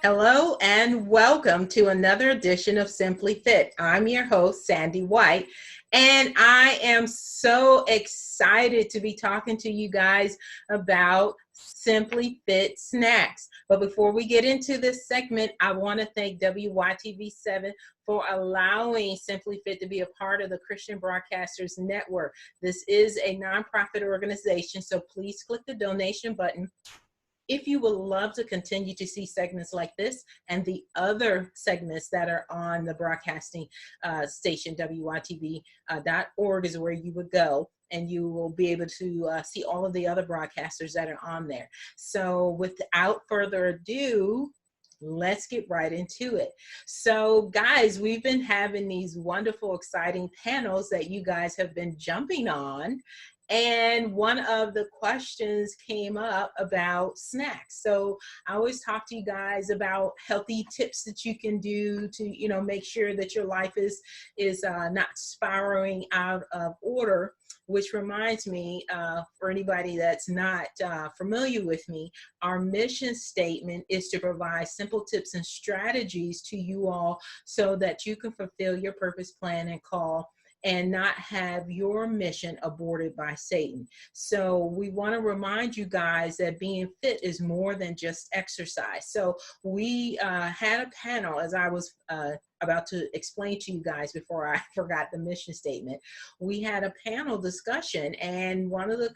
Hello and welcome to another edition of Simply-FITT. I'm your host, Sandy White, and I am so excited to be talking to you guys about Simply-FITT snacks. But before we get into this segment, I want to thank WYTV7 for allowing Simply-FITT to be a part of the Christian Broadcasters Network. This is a nonprofit organization, so please click the donation button if you would love to continue to see segments like this and the other segments that are on the broadcasting station, WYTV.org is where you would go, and you will be able to see all of the other broadcasters that are on there. So without further ado, let's get right into it. So guys, we've been having these wonderful, exciting panels that you guys have been jumping on. And one of the questions came up about snacks. So I always talk to you guys about healthy tips that you can do to, make sure that your life is not spiraling out of order. Which reminds me, for anybody that's not familiar with me, our mission statement is to provide simple tips and strategies to you all so that you can fulfill your purpose, plan, and call, and not have your mission aborted by Satan. So we want to remind you guys that being fit is more than just exercise. So we had a panel, as I was about to explain to you guys before I forgot the mission statement. We had a panel discussion, and one of the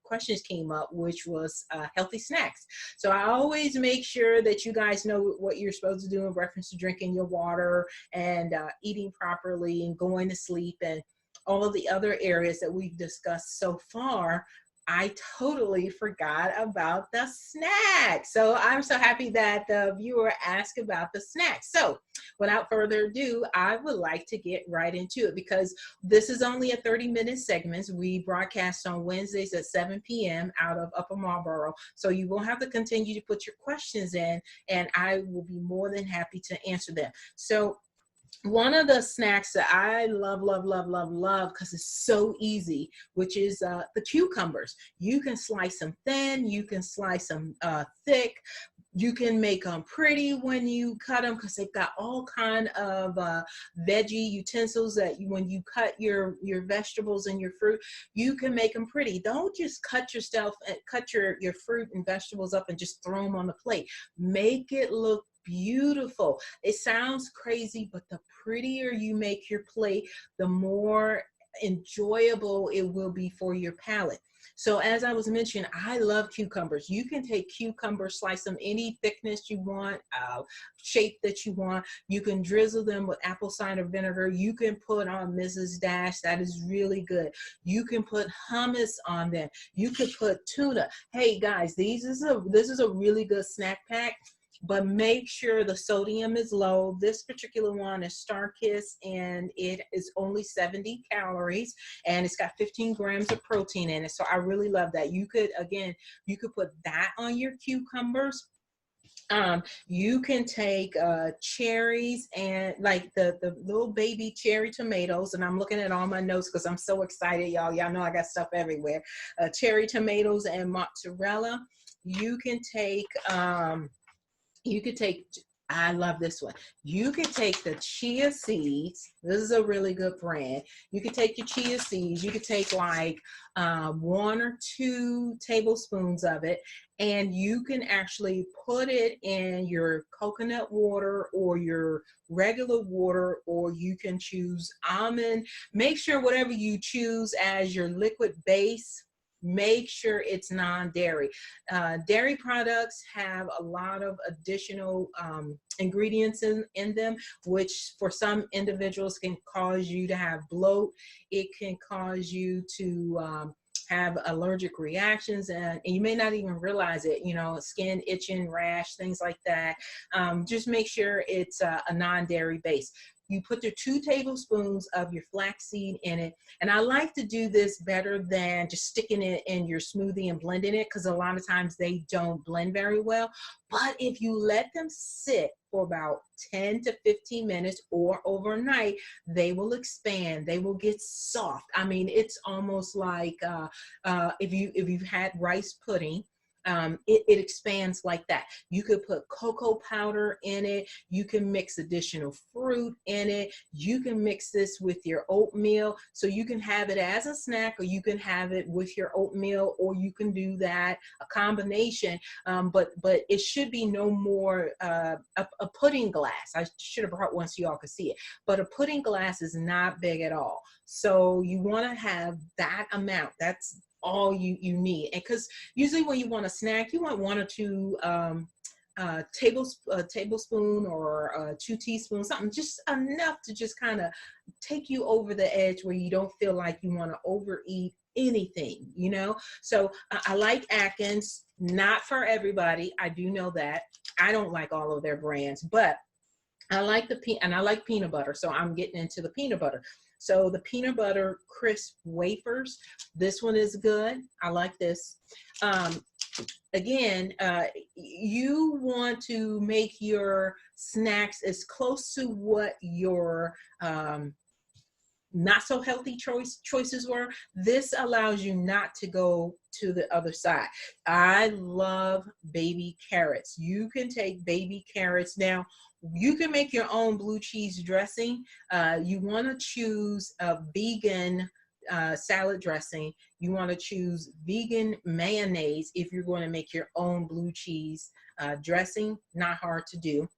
questions came up, which was healthy snacks. So I always make sure that you guys know what you're supposed to do in reference to drinking your water and eating properly and going to sleep and all of the other areas that we've discussed so far. I totally forgot about the snacks. So I'm so happy that the viewer asked about the snacks. So without further ado, I would like to get right into it because this is only a 30-minute segment. We broadcast on Wednesdays at 7 p.m. out of Upper Marlboro. So you will have to continue to put your questions in, and I will be more than happy to answer them. So one of the snacks that I love, because it's so easy, which is the cucumbers. You can slice them thin, you can slice them thick, you can make them pretty when you cut them because they've got all kind of veggie utensils that when you cut your vegetables and your fruit, you can make them pretty. Don't just cut your fruit and vegetables up and just throw them on the plate. Make it look beautiful. It sounds crazy, but the prettier you make your plate, the more enjoyable it will be for your palate. So as I was mentioning, I love cucumbers. You can take cucumbers, slice them any thickness you want, shape that you want. You can drizzle them with apple cider vinegar. You can put on Mrs. Dash. That is really good. You can put hummus on them. You could put tuna. Hey guys, this is a really good snack pack. But make sure the sodium is low. This particular one is Starkist, and it is only 70 calories, and it's got 15 grams of protein in it. So I really love that. You could put that on your cucumbers. You can take cherries and like the little baby cherry tomatoes, and I'm looking at all my notes because I'm so excited, y'all. Y'all know I got stuff everywhere. Cherry tomatoes and mozzarella. I love this one. You can take the Chia Seeds. This is a really good brand. You can take your Chia Seeds. You could take like 1 or 2 tablespoons of it, and you can actually put it in your coconut water or your regular water, or you can choose almond. Make sure whatever you choose as your liquid base, make sure it's non-dairy. Dairy products have a lot of additional ingredients in them, which for some individuals can cause you to have bloat. It can cause you to have allergic reactions, and you may not even realize it, skin itching, rash, things like that. Just make sure it's a non-dairy base. You put your 2 tablespoons of your flaxseed in it. And I like to do this better than just sticking it in your smoothie and blending it, because a lot of times they don't blend very well. But if you let them sit for about 10 to 15 minutes or overnight, they will expand. They will get soft. I mean, it's almost like if you've had rice pudding, it expands like that. You could put cocoa powder in it. You can mix additional fruit in it. You can mix this with your oatmeal. So you can have it as a snack, or you can have it with your oatmeal, or you can do that, a combination. But it should be no more a pudding glass. I should have brought one so y'all could see it. But a pudding glass is not big at all. So you want to have that amount. That's all you need. And because usually when you want a snack, you want 1 or 2 tablespoon or 2 teaspoons, something just enough to just kind of take you over the edge where you don't feel like you want to overeat anything, you know. So I like Atkins, not for everybody. I do know that. I don't like all of their brands, but I like and I like peanut butter, so I'm getting into the peanut butter. So the peanut butter crisp wafers, this one is good. I like this. Again, you want to make your snacks as close to what your not so healthy choices were. This allows you not to go to the other side. I love baby carrots. You can take baby carrots. Now, you can make your own blue cheese dressing. You want to choose a vegan salad dressing. You want to choose vegan mayonnaise if you're going to make your own blue cheese dressing. Not hard to do,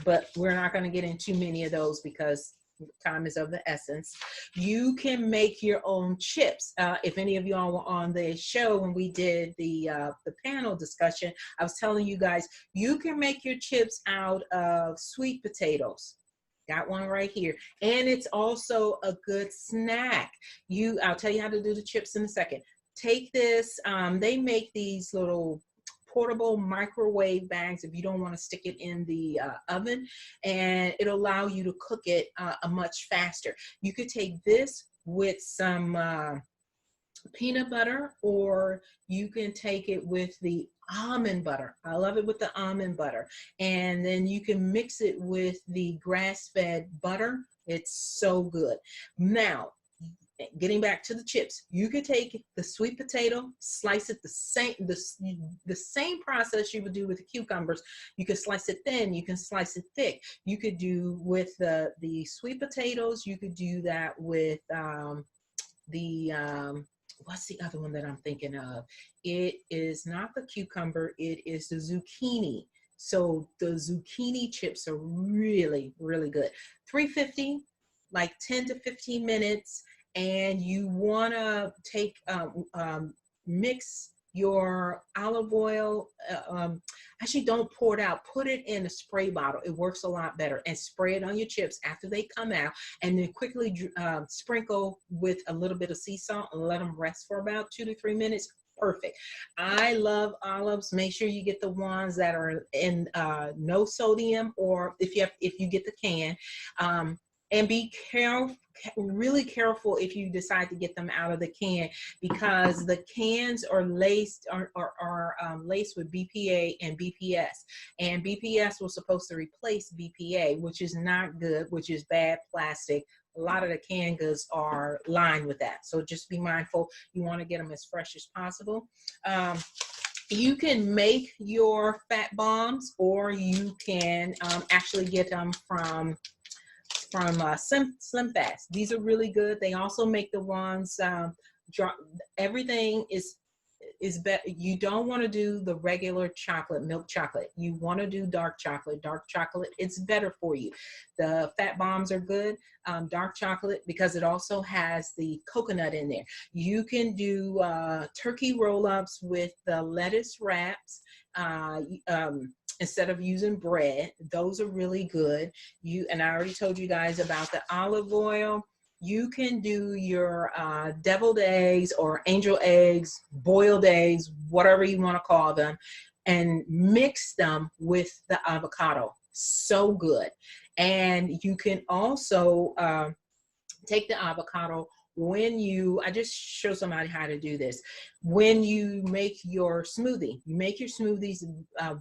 but we're not going to get into many of those because time is of the essence. You can make your own chips. If any of y'all were on the show when we did the panel discussion, I was telling you guys, you can make your chips out of sweet potatoes. Got one right here. And it's also a good snack. I'll tell you how to do the chips in a second. Take this, they make these little portable microwave bags if you don't want to stick it in the oven, and it'll allow you to cook it much faster. You could take this with some peanut butter, or you can take it with the almond butter. I love it with the almond butter. And then you can mix it with the grass-fed butter. It's so good. Now, getting back to the chips, you could take the sweet potato, slice it the same process you would do with the cucumbers. You can slice it thin, you can slice it thick. You could do with the sweet potatoes, you could do that with what's the other one that I'm thinking of? It is not the cucumber, it is the zucchini. So the zucchini chips are really, really good. 350, like 10 to 15 minutes. And you want to take, mix your olive oil. Actually, don't pour it out. Put it in a spray bottle. It works a lot better. And spray it on your chips after they come out. And then quickly sprinkle with a little bit of sea salt and let them rest for about 2 to 3 minutes. Perfect. I love olives. Make sure you get the ones that are in no sodium, or if you get the can. And be really careful if you decide to get them out of the can, because the cans are laced laced with BPA and BPS, and BPS was supposed to replace BPA, which is not good, which is bad plastic. A lot of the canned goods are lined with that, so just be mindful. You want to get them as fresh as possible. You can make your fat bombs, or you can actually get them from Slim-Fast. These are really good. They also make the ones, everything is better. You don't want to do the regular chocolate, milk chocolate. You want to do dark chocolate. Dark chocolate, it's better for you. The fat bombs are good. Dark chocolate, because it also has the coconut in there. You can do turkey roll-ups with the lettuce wraps. Instead of using bread. Those are really good. And I already told you guys about the olive oil. You can do your deviled eggs or angel eggs, boiled eggs, whatever you want to call them, and mix them with the avocado. So good. And you can also take the avocado I just show somebody how to do this. When you make your smoothie, you make your smoothies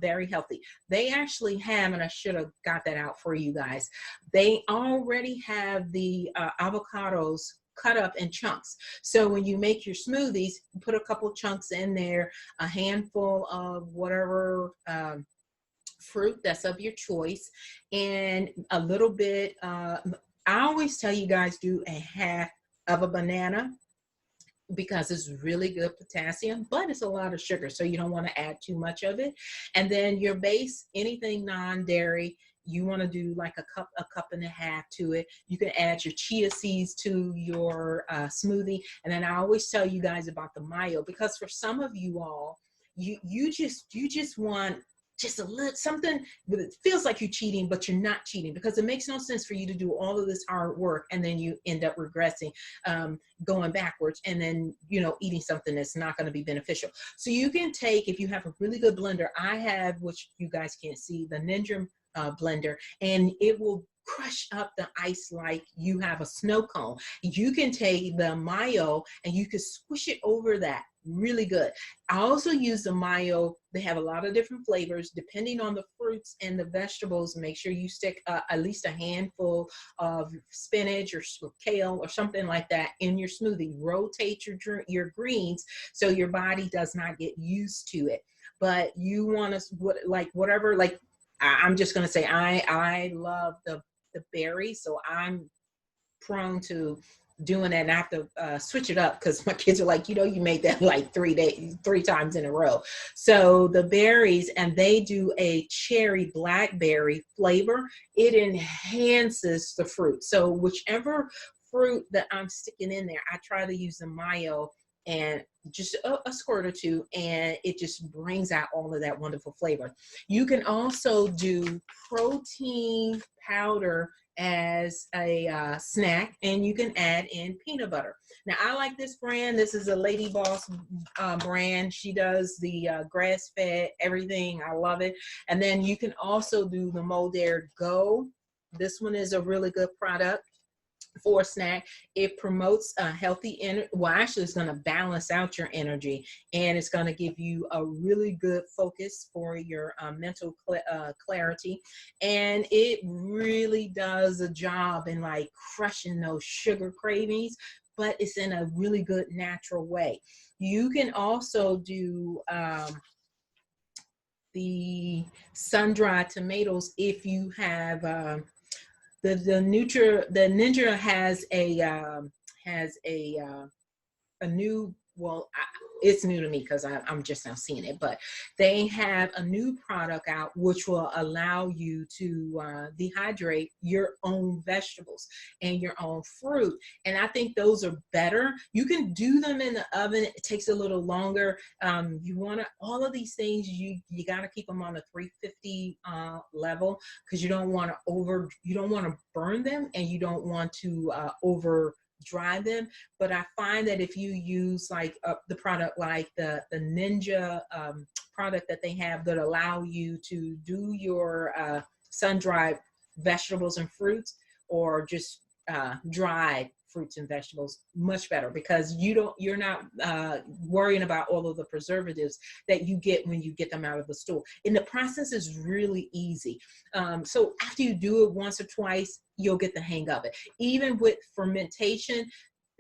very healthy. They actually have, and I should have got that out for you guys, they already have the avocados cut up in chunks. So when you make your smoothies, put a couple chunks in there, a handful of whatever fruit that's of your choice, and a little bit, I always tell you guys, do a half of a banana, because it's really good potassium, but it's a lot of sugar, so you don't want to add too much of it. And then your base, anything non-dairy, you want to do like a cup and a half to it. You can add your chia seeds to your smoothie. And then I always tell you guys about the mayo, because for some of you all, you just want just a little something that it feels like you're cheating, but you're not cheating, because it makes no sense for you to do all of this hard work and then you end up regressing, going backwards, and then, you know, eating something that's not going to be beneficial. So you can take, if you have a really good blender, I have, which you guys can't see, the Ninja blender, and it will crush up the ice like you have a snow cone. You can take the mayo and you can squish it over that. Really good. I also use the mayo. They have a lot of different flavors depending on the fruits and the vegetables. Make sure you stick at least a handful of spinach or kale or something like that in your smoothie. Rotate your greens so your body does not get used to it. But you want to, like, whatever, like, I'm just going to say I love the berries, so I'm prone to doing that, and I have to switch it up, because my kids are like, you know, you made that like 3 times in a row. So the berries, and they do a cherry blackberry flavor. It enhances the fruit. So whichever fruit that I'm sticking in there, I try to use the mayo and just a squirt or two, and it just brings out all of that wonderful flavor. You can also do protein powder as a snack, and you can add in peanut butter. Now, I like this brand. This is a Lady Boss brand. She does the grass-fed everything. I love it. And then you can also do the Moldair Go. This one is a really good product for a snack. It promotes a healthy energy. Well, actually, it's going to balance out your energy, and it's going to give you a really good focus for your mental clarity. And it really does a job in like crushing those sugar cravings, but it's in a really good natural way. You can also do the sun-dried tomatoes if you have the Ninja has a new, well, it's new to me because I'm just now seeing it, but they have a new product out which will allow you to dehydrate your own vegetables and your own fruit. And I think those are better. You can do them in the oven. It takes a little longer. You want to, all of these things, you got to keep them on a 350 level, because you don't want to burn them, and you don't want to over dry them. But I find that if you use like the product like the Ninja product that they have that allow you to do your sun-dried vegetables and fruits, or just dried fruits and vegetables, much better, because you're not worrying about all of the preservatives that you get when you get them out of the store. And the process is really easy. So after you do it once or twice, you'll get the hang of it. Even with fermentation,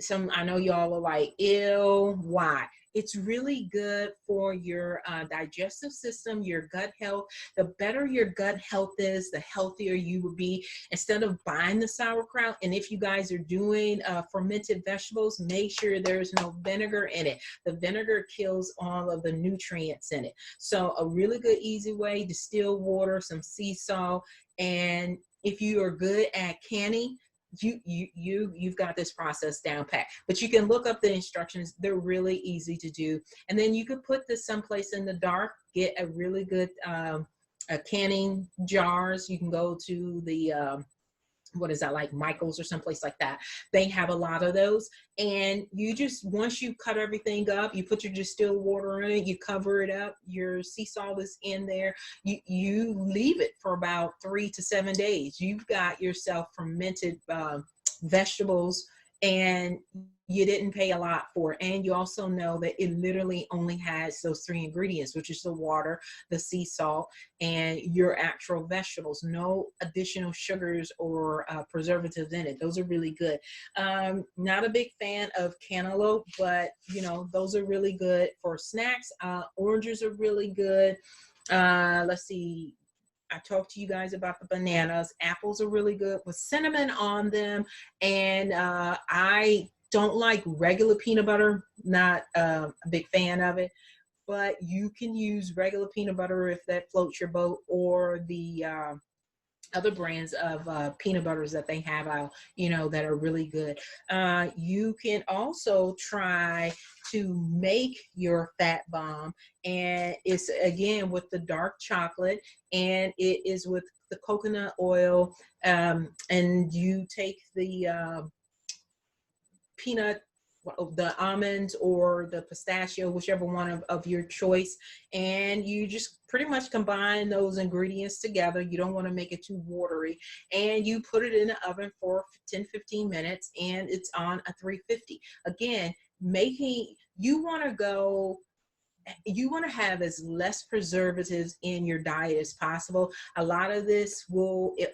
I know y'all are like, ew, why? It's really good for your digestive system, your gut health. The better your gut health is, the healthier you will be. Instead of buying the sauerkraut, and if you guys are doing fermented vegetables, make sure there's no vinegar in it. The vinegar kills all of the nutrients in it. So a really good, easy way: distill water, some sea salt, and if you are good at canning, you've got this process down pat. But you can look up the instructions. They're really easy to do. And then you could put this someplace in the dark. Get a really good canning jars. You can go to the what is that, like Michael's or someplace like that. They have a lot of those. And you just, once you cut everything up, you put your distilled water in it, you cover it up, your sea salt is in there, you leave it for about 3 to 7 days. You've got yourself fermented vegetables and you didn't pay a lot for it. And you also know that it literally only has those 3 ingredients, which is the water, the sea salt, and your actual vegetables. No additional sugars or preservatives in it. Those are really good. Not a big fan of cantaloupe, but you know, those are really good for snacks. Oranges are really good. Let's see. I talked to you guys about the bananas. Apples are really good with cinnamon on them. And I don't like regular peanut butter, not a big fan of it, but you can use regular peanut butter if that floats your boat, or the other brands of peanut butters that they have out, you know, that are really good. You can also try to make your fat bomb, and it's again with the dark chocolate, and it is with the coconut oil, and you take the peanut, the almonds or the pistachio, whichever one of your choice, and you just pretty much combine those ingredients together. You don't want to make it too watery, and you put it in the oven for 10-15 minutes, and it's on a 350. Again, you want to have as less preservatives in your diet as possible. A lot of this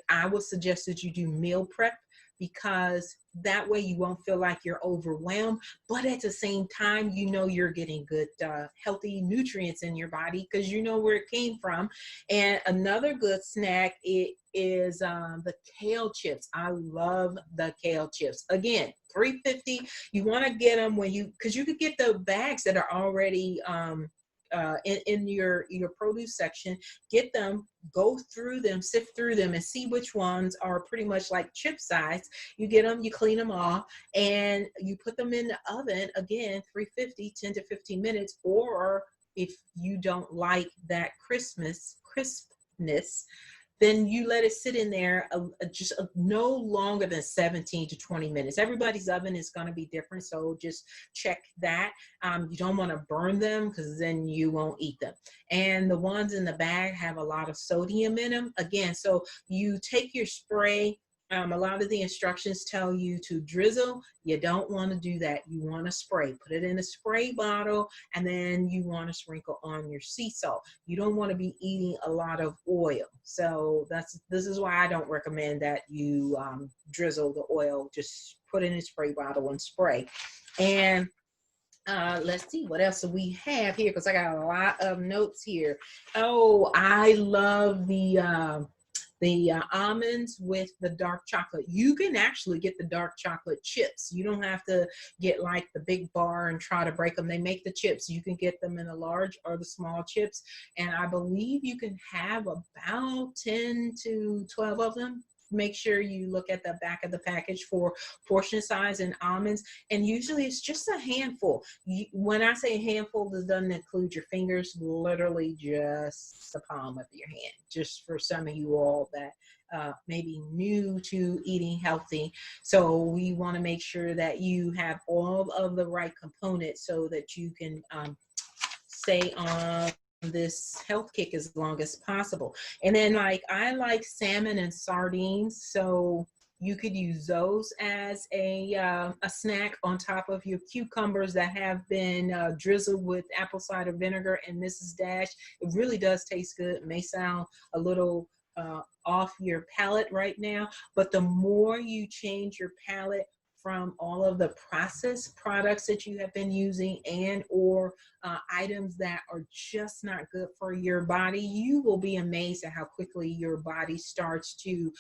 I would suggest that you do meal prep, because that way you won't feel like you're overwhelmed, but at the same time, you know, you're getting good, healthy nutrients in your body because you know where it came from. And another good snack is the kale chips. I love the kale chips. Again, $3.50. You want to get them because you could get the bags that are already in your produce section. Get them, go through them, sift through them, and see which ones are pretty much like chip size. You get them, you clean them off, and you put them in the oven. Again, 350, 10 to 15 minutes. Or if you don't like that crispness, then you let it sit in there just no longer than 17 to 20 minutes. Everybody's oven is going to be different, so just check that. You don't want to burn them because then you won't eat them. And the ones in the bag have a lot of sodium in them. Again, so you take your spray. A lot of the instructions tell you to drizzle. You don't want to do that. You want to spray. Put it in a spray bottle, and then you want to sprinkle on your sea salt. You don't want to be eating a lot of oil. So this is why I don't recommend that you drizzle the oil. Just put it in a spray bottle and spray. And let's see what else do we have here, because I got a lot of notes here. Oh, I love the almonds with the dark chocolate. You can actually get the dark chocolate chips. You don't have to get like the big bar and try to break them. They make the chips. You can get them in the large or the small chips. And I believe you can have about 10 to 12 of them. Make sure you look at the back of the package for portion size and almonds. And usually it's just a handful. When I say a handful, this doesn't include your fingers, literally just the palm of your hand, just for some of you all that may be new to eating healthy. So we want to make sure that you have all of the right components so that you can stay on this health kick as long as possible. And then I like salmon and sardines, so you could use those as a snack on top of your cucumbers that have been drizzled with apple cider vinegar and Mrs. Dash. It really does taste good. It may sound a little off your palate right now, but the more you change your palate from all of the processed products that you have been using and or items that are just not good for your body, you will be amazed at how quickly your body starts to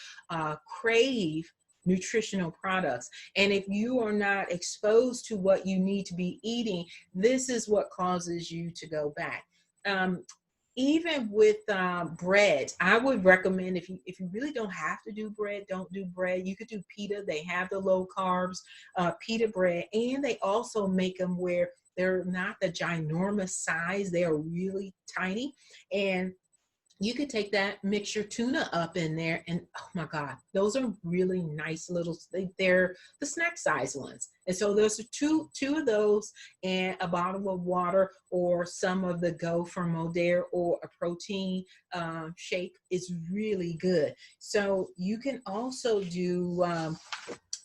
crave nutritional products. And if you are not exposed to what you need to be eating, this is what causes you to go back. Even with bread, I would recommend, if you really don't have to do bread, don't do bread. You could do pita. They have the low carbs pita bread, and they also make them where they're not the ginormous size. They are really tiny, and you could take that, mix your tuna up in there, and oh my God, those are really nice little, they're the snack size ones. And so those are two of those, and a bottle of water or some of the Go from Modere or a protein shake is really good. So you can also do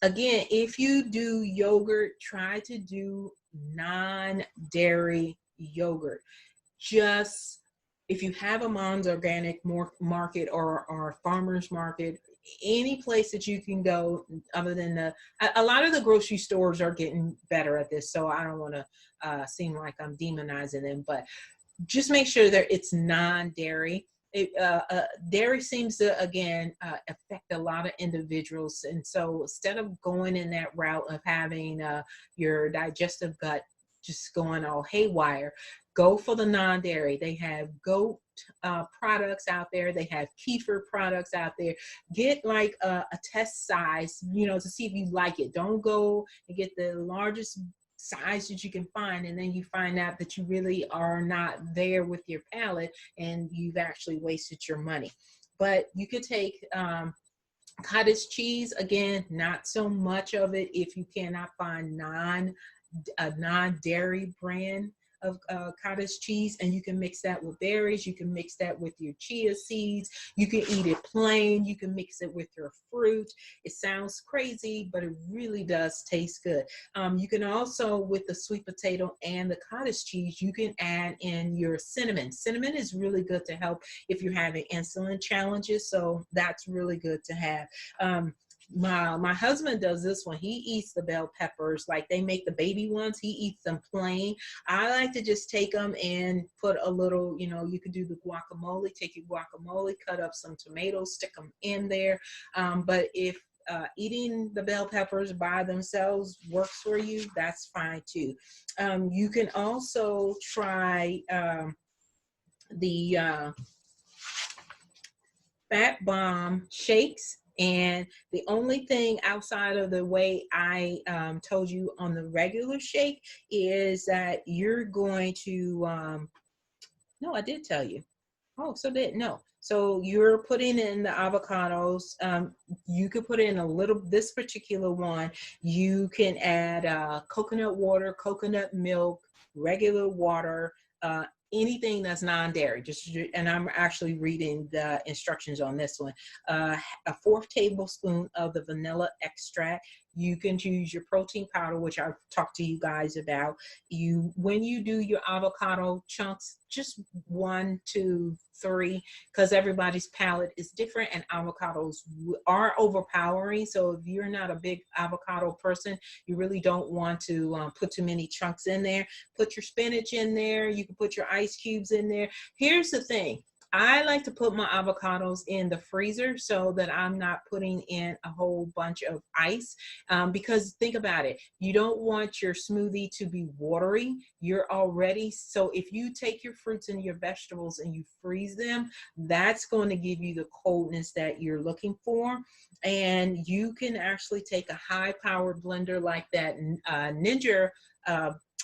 Again, if you do yogurt, try to do non-dairy yogurt. Just if you have a mom's organic market or farmer's market, any place that you can go other than a lot of the grocery stores are getting better at this, so I don't want to seem like I'm demonizing them, but just make sure that it's non-dairy. Dairy seems to, again, affect a lot of individuals. And so instead of going in that route of having your digestive gut just going all haywire, go for the non-dairy. They have goat products out there. They have kefir products out there. Get like a test size, to see if you like it. Don't go and get the largest size that you can find, and then you find out that you really are not there with your palate and you've actually wasted your money. But you could take cottage cheese. Again, not so much of it if you cannot find a non-dairy brand of cottage cheese, and you can mix that with berries. You can mix that with your chia seeds. You can eat it plain. You can mix it with your fruit. It sounds crazy, but it really does taste good. You can also, with the sweet potato and the cottage cheese, you can add in your cinnamon. Cinnamon is really good to help if you're having insulin challenges, so that's really good to have. My husband does this one. He eats the bell peppers like they make the baby ones. He eats them plain. I like to just take them and put a little, you could do the guacamole. Take your guacamole, cut up some tomatoes, stick them in there. But if eating the bell peppers by themselves works for you, that's fine too. You can also try the Fat Bomb shakes. And the only thing outside of the way I told you on the regular shake is that you're going to, no, I did tell you. Oh, so no. So you're putting in the avocados. You could put in a little, this particular one, you can add coconut water, coconut milk, regular water, anything that's non-dairy, and I'm actually reading the instructions on this one. A 4th tablespoon of the vanilla extract. You can choose your protein powder, which I've talked to you guys about. When you do your avocado chunks, just 1, 2, 3, because everybody's palate is different and avocados are overpowering. So if you're not a big avocado person, you really don't want to put too many chunks in there. Put your spinach in there. You can put your ice cubes in there. Here's the thing. I like to put my avocados in the freezer so that I'm not putting in a whole bunch of ice, because think about it. You don't want your smoothie to be watery. So if you take your fruits and your vegetables and you freeze them, that's going to give you the coldness that you're looking for. And you can actually take a high-powered blender like that Ninja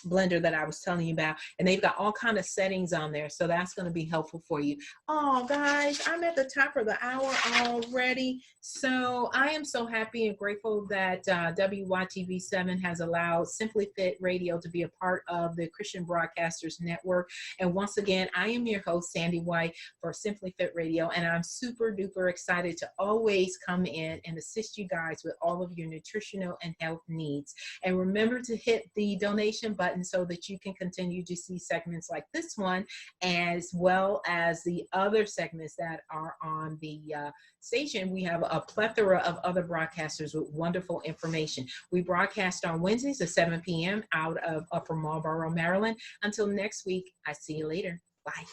blender that I was telling you about, and they've got all kind of settings on there, so that's going to be helpful for you. Oh guys, I'm at the top of the hour already, so I am so happy and grateful that WYTV7 has allowed Simply-FITT Radio to be a part of the Christian Broadcasters Network. And once again, I am your host, Sandy White, for Simply-FITT Radio, and I'm super duper excited to always come in and assist you guys with all of your nutritional and health needs. And remember to hit the donation button so that you can continue to see segments like this one, as well as the other segments that are on the station. We have a plethora of other broadcasters with wonderful information. We broadcast on Wednesdays at 7 p.m. out of Upper Marlboro, Maryland. Until next week, I see you later. Bye.